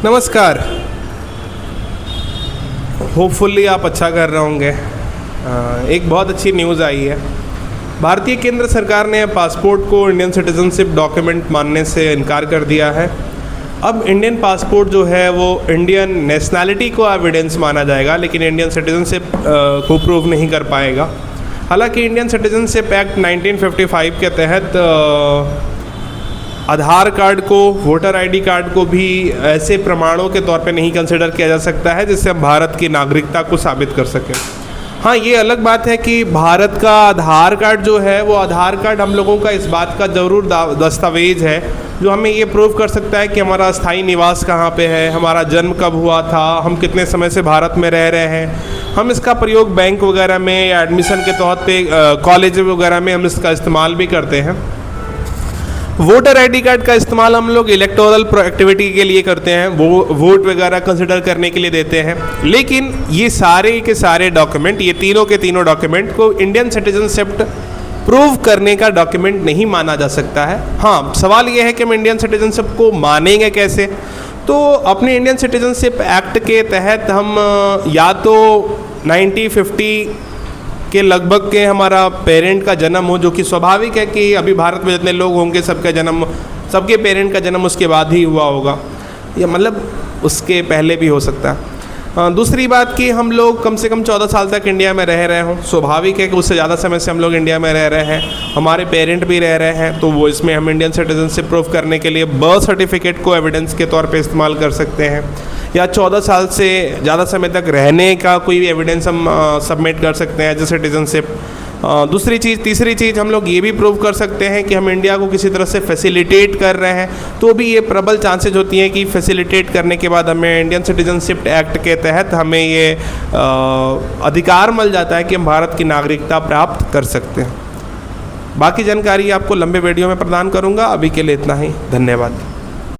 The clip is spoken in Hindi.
नमस्कार। होपफुली आप अच्छा कर रहे होंगे। एक बहुत अच्छी न्यूज़ आई है। भारतीय केंद्र सरकार ने पासपोर्ट को इंडियन सिटीजनशिप डॉक्यूमेंट मानने से इनकार कर दिया है। अब इंडियन पासपोर्ट जो है वो इंडियन नेशनैलिटी को एविडेंस माना जाएगा, लेकिन इंडियन सिटीजनशिप को प्रूव नहीं कर पाएगा। हालांकि इंडियन सिटीजनशिप एक्ट 1955 के तहत आधार कार्ड को, वोटर आईडी कार्ड को भी ऐसे प्रमाणों के तौर पे नहीं कंसिडर किया जा सकता है जिससे हम भारत की नागरिकता को साबित कर सकें। हाँ, ये अलग बात है कि भारत का आधार कार्ड जो है वो आधार कार्ड हम लोगों का इस बात का ज़रूर दस्तावेज है जो हमें ये प्रूव कर सकता है कि हमारा स्थायी निवास कहाँ पे है, हमारा जन्म कब हुआ था, हम कितने समय से भारत में रह रहे हैं। हम इसका प्रयोग बैंक वगैरह में या एडमिशन के तौर पे कॉलेज वगैरह में हम इसका इस्तेमाल भी करते हैं। वोटर आईडी कार्ड का इस्तेमाल हम लोग इलेक्टोरल एक्टिविटी के लिए करते हैं, वो वोट वगैरह कंसिडर करने के लिए देते हैं। लेकिन ये सारे के सारे डॉक्यूमेंट, ये तीनों के तीनों डॉक्यूमेंट को इंडियन सिटीजनशिप प्रूव करने का डॉक्यूमेंट नहीं माना जा सकता है। हाँ, सवाल ये है कि हम इंडियन सिटीजनशिप को मानेंगे कैसे। तो अपने इंडियन सिटीजनशिप एक्ट के तहत हम या तो 1950 के लगभग के हमारा पेरेंट का जन्म हो, जो कि स्वाभाविक है कि अभी भारत में जितने लोग होंगे सबके पेरेंट का जन्म उसके बाद ही हुआ होगा, या मतलब उसके पहले भी हो सकता है। दूसरी बात कि हम लोग कम से कम 14 साल तक इंडिया में रह रहे हों। स्वाभाविक है कि उससे ज़्यादा समय से हम लोग इंडिया में रह रहे हैं, हमारे पेरेंट भी रह रहे हैं, तो वो इसमें हम इंडियन सिटीजनशिप प्रूव करने के लिए बर्थ सर्टिफिकेट को एविडेंस के तौर पे इस्तेमाल कर सकते हैं, या 14 साल से ज़्यादा समय तक रहने का कोई भी एविडेंस हम सबमिट कर सकते हैं एज ए सिटीजनशिप। तीसरी चीज़ हम लोग ये भी प्रूव कर सकते हैं कि हम इंडिया को किसी तरह से फैसिलिटेट कर रहे हैं, तो भी ये प्रबल चांसेज होती हैं कि फैसिलिटेट करने के बाद हमें इंडियन सिटीजनशिप एक्ट के तहत हमें ये अधिकार मिल जाता है कि हम भारत की नागरिकता प्राप्त कर सकते हैं। बाकी जानकारी आपको लंबे वीडियो में प्रदान करूँगा। अभी के लिए इतना ही। धन्यवाद।